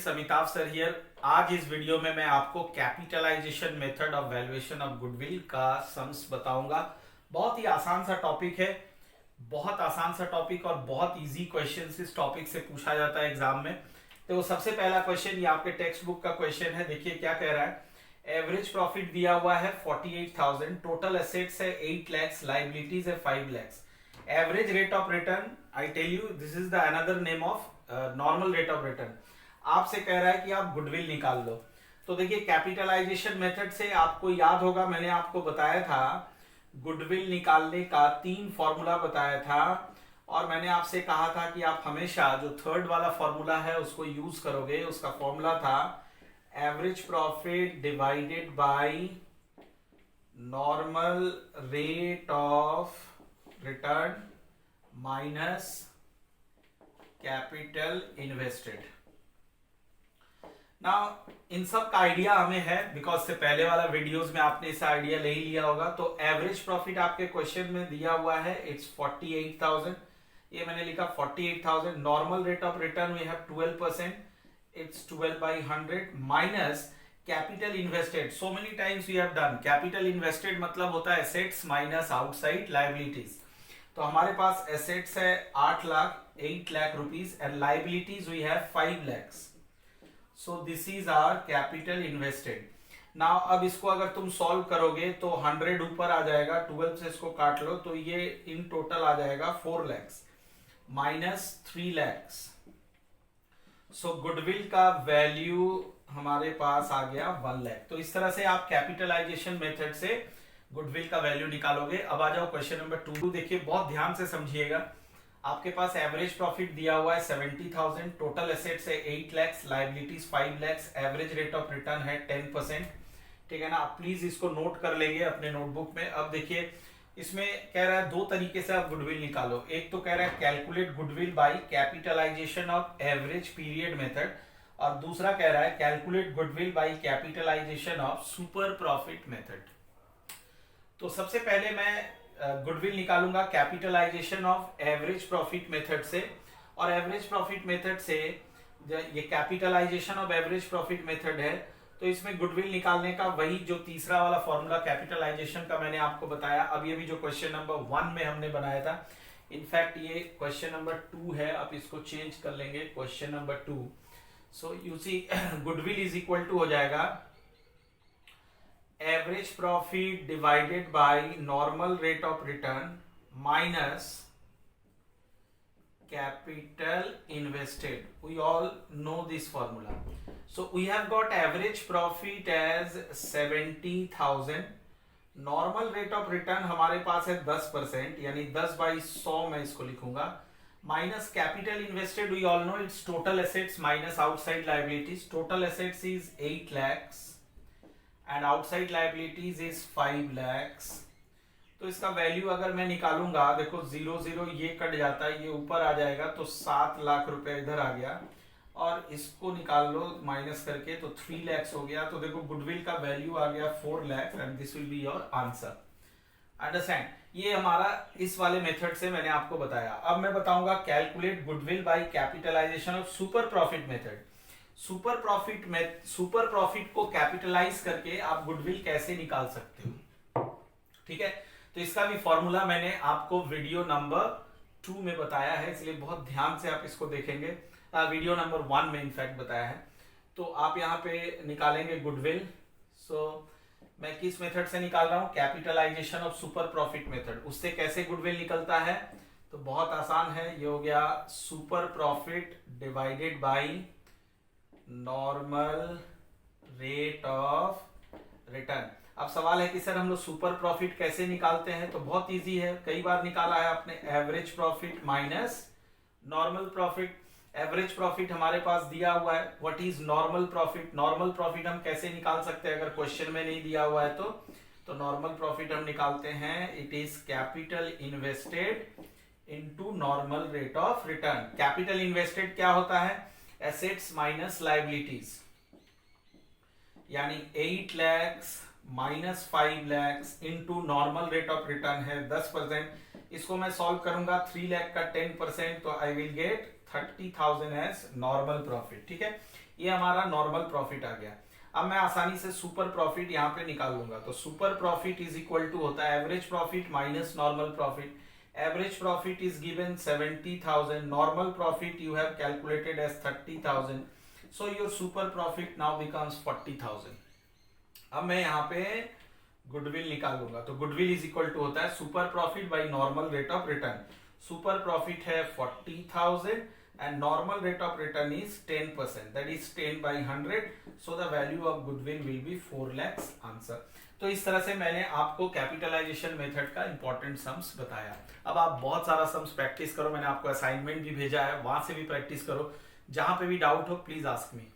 Students, Amitabh sir here. आज इस video में मैं आपको capitalisation method of valuation of goodwill का सम्स बताऊंगा। बहुत ही आसान सा टॉपिक है, बहुत आसान सा टॉपिक और बहुत इजी क्वेश्चन इस टॉपिक से पूछा जाता है एग्जाम में। तो सबसे पहला क्वेश्चन ये आपके टेक्स्ट बुक का क्वेश्चन है। देखिए क्या कह रहा है। एवरेज प्रॉफिट दिया हुआ है 48,000, टोटल एसेट्स है 8 lakhs, लाइबिलिटीज है 5 lakhs। Average rate of return, I tell you this is the another name of normal rate of return. आपसे कह रहा है कि आप गुडविल निकाल लो। तो देखिए कैपिटलाइजेशन मेथड से आपको याद होगा, मैंने आपको बताया था गुडविल निकालने का 3 फॉर्मूला बताया था, और मैंने आपसे कहा था कि आप हमेशा जो थर्ड वाला फॉर्मूला है उसको यूज करोगे। उसका फॉर्मूला था average profit divided by normal rate of return minus capital invested. Now in सब का आइडिया हमें है, बिकॉज से पहले वाला वीडियोस में आपने इसका आइडिया ले ही लिया होगा। तो एवरेज प्रॉफिट आपके क्वेश्चन में दिया हुआ है, इट्स 48,000। ये मैंने लिखा 48,000। Normal rate of return we have 12%, it's 12/100 minus capital invested. So many times we have done. Capital invested मतलब होता है एसेट्स माइनस आउटसाइड लाइबिलिटीज। तो हमारे पास एसेट्स है 8 lakh, 8 lakh rupees, and liabilities we have 5 lakhs। So this is our capital invested. Now अब इसको अगर तुम सॉल्व करोगे तो 100 ऊपर आ जाएगा, 12 से इसको काट लो तो ये इन टोटल आ जाएगा 4 lakhs माइनस 3 lakhs। सो गुडविल का वैल्यू हमारे पास आ गया 1 lakh। तो इस तरह से आप कैपिटलाइजेशन मेथड से गुडविल का वैल्यू निकालोगे। अब आ जाओ क्वेश्चन नंबर 2। देखिए बहुत ध्यान से समझिएगा। आपके पास एवरेज प्रॉफिट दिया हुआ है 70,000, टोटल एसेट्स है 8 lakhs, liabilities 5 lakhs, average rate of return है 10%। ठीक है ना। आप प्लीज इसको नोट कर लेंगे अपने नोटबुक में। अब देखिए इसमें कह रहा है 2 तरीके से आप गुडविल निकालो। एक तो कह रहा है calculate goodwill by capitalisation of average period method, और दूसरा कह रहा है calculate goodwill by capitalisation of super profit method. तो सबसे पहले मैं गुडविल निकालूंगा capitalisation of average profit method से, और एवरेज प्रॉफिट मेथड से ये capitalisation of average profit method है, तो इसमें गुडविल निकालने का वही जो तीसरा वाला फॉर्मूला कैपिटलाइजेशन का मैंने आपको बताया। अब ये भी जो क्वेश्चन नंबर 1 में हमने बनाया था, इनफैक्ट ये क्वेश्चन नंबर 2 है। आप इसको चेंज कर लेंगे, question number 2। So you see goodwill is equal to हो जाएगा average profit divided by normal rate of return minus capital invested. We all know this formula. So we have got average profit as 70,000. Normal rate of return हमारे पास है 10%, यानी 10/100 मैं इसको लिखूंगा, minus capital invested. We all know it's total assets minus outside liabilities. Total assets is 8 lakhs and outside liabilities is 5 lakhs। तो इसका value अगर मैं निकालूंगा, देखो 0 0 ये कट जाता है, ये ऊपर आ जाएगा, तो 7 लाख रुपए इधर आ गया, और इसको निकाल लो माइनस करके तो 3 lakhs हो गया। तो देखो गुडविल का वैल्यू आ गया 4 lakhs, and this will be your answer. Understand. ये हमारा इस वाले मेथड से मैंने आपको बताया। अब मैं बताऊंगा calculate goodwill by capitalisation of super profit method. Super profit को कैपिटलाइज करके आप गुडविल कैसे निकाल सकते हो। ठीक है। तो इसका भी फॉर्मूला मैंने आपको वीडियो नंबर 2 में बताया है, इसलिए बहुत ध्यान से आप इसको देखेंगे। वीडियो नंबर 1 में इनफैक्ट बताया है। तो आप यहाँ पे निकालेंगे गुडविल। सो मैं किस मेथड से निकाल रहा हूँ, capitalisation of super profit method. उससे कैसे गुडविल निकलता है, तो बहुत आसान है। ये हो गया super profit divided by normal rate of return. अब सवाल है कि सर हम लोग सुपर प्रॉफिट कैसे निकालते हैं, तो बहुत इजी है, कई बार निकाला है आपने। Average profit minus normal profit. Average profit हमारे पास दिया हुआ है, what is normal profit. Normal profit हम कैसे निकाल सकते हैं अगर क्वेश्चन में नहीं दिया हुआ है तो नॉर्मल प्रॉफिट हम निकालते हैं, it is capital invested into normal rate of return. Capital invested क्या होता है, एसेट्स माइनस लाइबिलिटीज, यानी 8 lakhs minus 5 lakhs into normal rate of return है 10%। इसको मैं सॉल्व करूंगा, 3 लाख का 10%, तो I will get 30,000 as normal profit. ठीक है। ये हमारा नॉर्मल प्रॉफिट आ गया। अब मैं आसानी से सुपर प्रॉफिट यहाँ पे निकाल लूंगा। तो super profit is equal to होता है average profit minus normal profit. Average profit is given 70,000, normal profit you have calculated as 30,000, so your super profit now becomes 40,000। अब मैं यहाँ पे गुडविल निकालूंगा। तो गुडविल इज इक्वल टू होता है super profit by normal rate of return. Super profit है 40,000 and normal rate of return is 10%, that is 10 by 100, so the value of goodwill will be 4 lakhs answer। तो इस तरह से मैंने आपको capitalisation method का इंपॉर्टेंट सम्स बताया। अब आप बहुत सारा सम्स प्रैक्टिस करो, मैंने आपको असाइनमेंट भी भेजा है, वहां से भी प्रैक्टिस करो। जहां पे भी डाउट हो प्लीज आस्क मी।